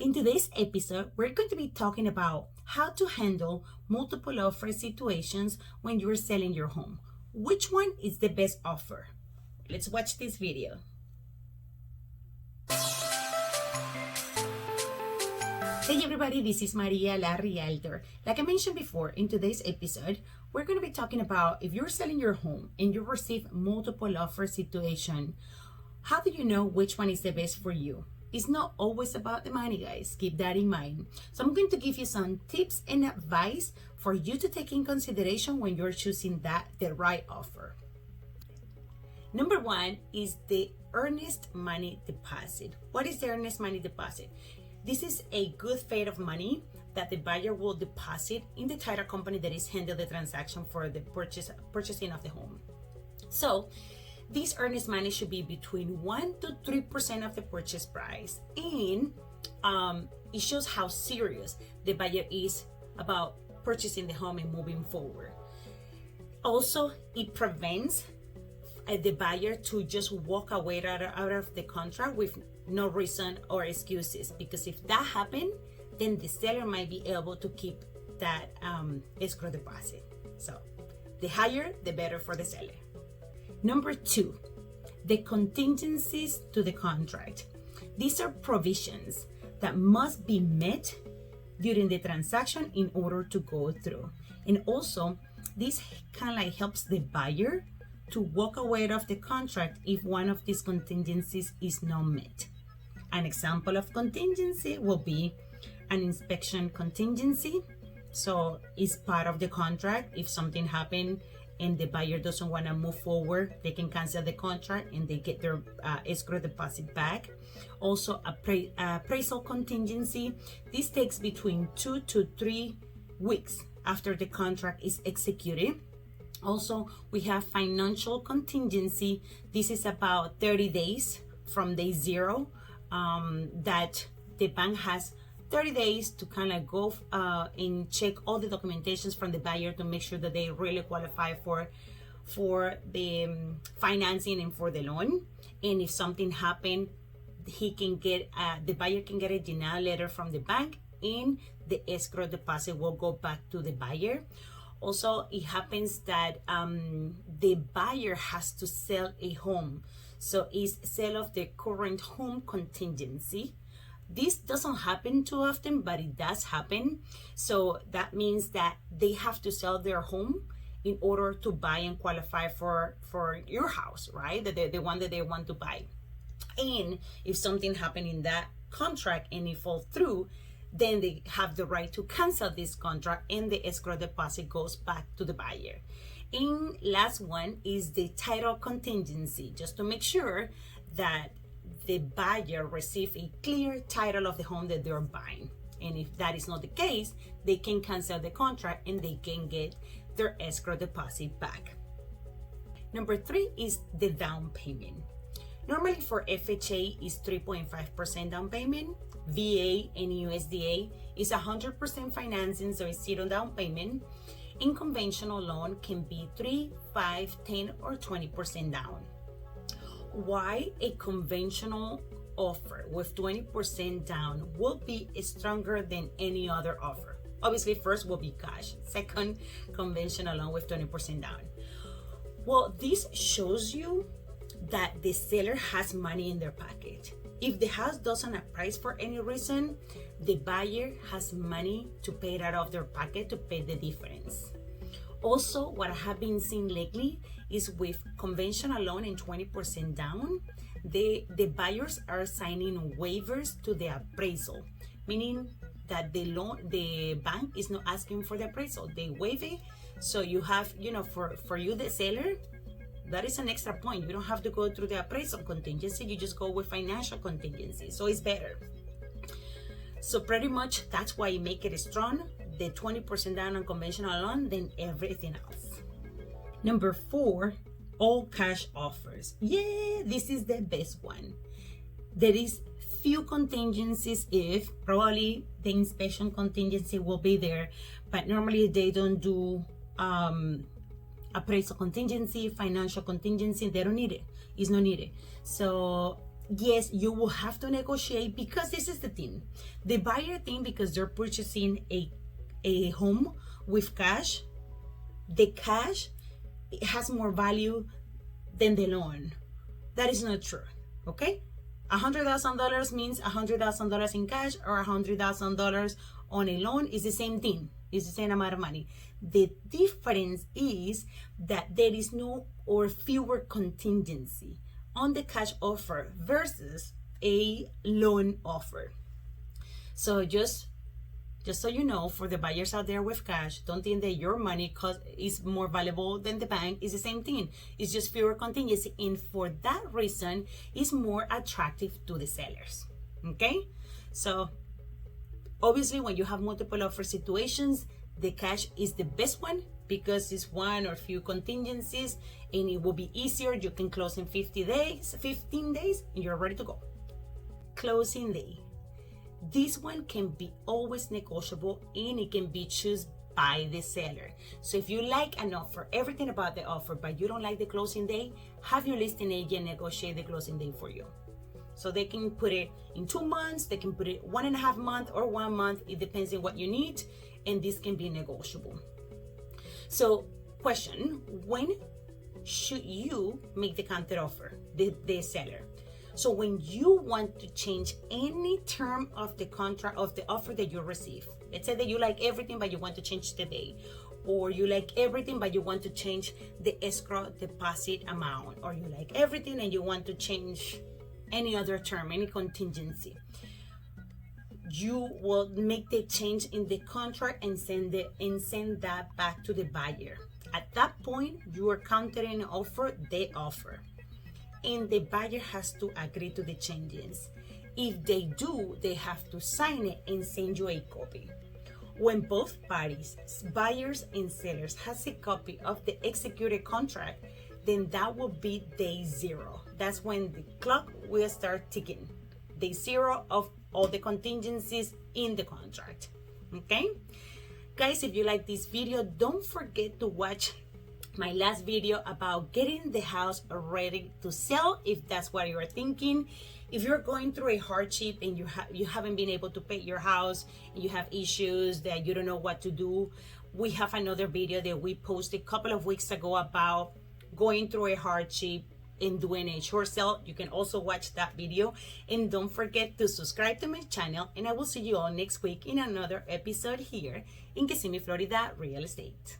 In today's episode, we're going to be talking about how to handle multiple offer situations when you're selling your home. Which one is the best offer? Let's watch this video. Hey everybody, this is Marialarealtor. Like I mentioned before, in today's episode, we're going to be talking about if you're selling your home and you receive multiple offer situation, how do you know which one is the best for you? It's not always about the money, guys. Keep that in mind. So I'm going to give you some tips and advice for you to take in consideration when you're choosing the right offer. Number one is the earnest money deposit. What is the earnest money deposit? This is a good faith of money that the buyer will deposit in the title company that is handling the transaction for the purchasing of the home. So this earnest money should be between 1 to 3% of the purchase price, and it shows how serious the buyer is about purchasing the home and moving forward. Also, it prevents the buyer to just walk away out of the contract with no reason or excuses, because if that happens, then the seller might be able to keep that escrow deposit. So the higher, the better for the seller. Number two, the contingencies to the contract. These are provisions that must be met during the transaction in order to go through. And also, this kind of like helps the buyer to walk away of the contract if one of these contingencies is not met. An example of contingency will be an inspection contingency. So it's part of the contract. If something happened and the buyer doesn't want to move forward, they can cancel the contract and they get their escrow deposit back. Also, appraisal contingency. This takes between 2 to 3 weeks after the contract is executed. Also, we have financial contingency. This is about 30 days from day zero, that the bank has 30 days to kind of go and check all the documentations from the buyer to make sure that they really qualify for the financing and for the loan. And if something happened, the buyer can get a denial letter from the bank, and the escrow deposit will go back to the buyer. Also, it happens that the buyer has to sell a home. So it's sale of the current home contingency. This doesn't happen too often, but it does happen. So that means that they have to sell their home in order to buy and qualify for your house, right? The one that they want to buy. And if something happened in that contract and it falls through, then they have the right to cancel this contract and the escrow deposit goes back to the buyer. And last one is the title contingency, just to make sure that the buyer receive a clear title of the home that they're buying. And if that is not the case, they can cancel the contract and they can get their escrow deposit back. Number three is the down payment. Normally for FHA is 3.5% down payment. VA and USDA is 100% financing, so it's zero down payment. In conventional loan can be 3, 5, 10, or 20% down. Why a conventional offer with 20% down will be stronger than any other offer? Obviously, first will be cash. Second, conventional loan with 20% down. Well, this shows you that the seller has money in their pocket. If the house doesn't appraise for any reason, the buyer has money to pay it out of their pocket to pay the difference. Also, what I have been seeing lately is with conventional loan and 20% down, the buyers are signing waivers to the appraisal, meaning that the bank is not asking for the appraisal. They waive it. So you have, for you, the seller, that is an extra point. You don't have to go through the appraisal contingency. You just go with financial contingency. So it's better. So pretty much that's why you make it strong. The 20% down on conventional loan than everything else. Number four, all cash offers. Yeah, this is the best one. There is few contingencies if probably the inspection contingency will be there, but normally they don't do appraisal contingency, financial contingency. They don't need it. It's not needed. So yes, you will have to negotiate, because this is the thing. The buyer think because they're purchasing a home with cash, the cash, it has more value than the loan. That is not true, okay? $100,000 means $100,000 in cash, or $100,000 on a loan is the same thing. It's the same amount of money. The difference is that there is no or fewer contingency on the cash offer versus a loan offer. So just so you know, for the buyers out there with cash, don't think that your money is more valuable than the bank. It's the same thing. It's just fewer contingency, and for that reason, it's more attractive to the sellers. Okay, so obviously, when you have multiple offer situations, the cash is the best one because it's one or few contingencies, and it will be easier. You can close in 15 days, and you're ready to go. Closing day. This one can be always negotiable, and it can be chosen by the seller. So if you like an offer, everything about the offer, but you don't like the closing day, have your listing agent negotiate the closing day for you. So they can put it in 2 months, they can put it 1.5 months or 1 month. It depends on what you need, and this can be negotiable. So question, when should you make the counter offer, the seller? So when you want to change any term of the contract, of the offer that you receive, let's say that you like everything but you want to change the day, or you like everything but you want to change the escrow deposit amount, or you like everything and you want to change any other term, any contingency, you will make the change in the contract and send that back to the buyer. At that point, you are countering the offer, and the buyer has to agree to the changes. If they do, they have to sign it and send you a copy. When both parties, buyers and sellers, has a copy of the executed contract, then that will be day 0. That's when the clock will start ticking. Day 0 of all the contingencies in the contract. Okay? Guys, if you like this video, don't forget to watch my last video about getting the house ready to sell, if that's what you're thinking. If you're going through a hardship and you haven't been able to pay your house, and you have issues that you don't know what to do, we have another video that we posted a couple of weeks ago about going through a hardship and doing a short sale. You can also watch that video, and don't forget to subscribe to my channel, and I will see you all next week in another episode here in Kissimmee, Florida Real Estate.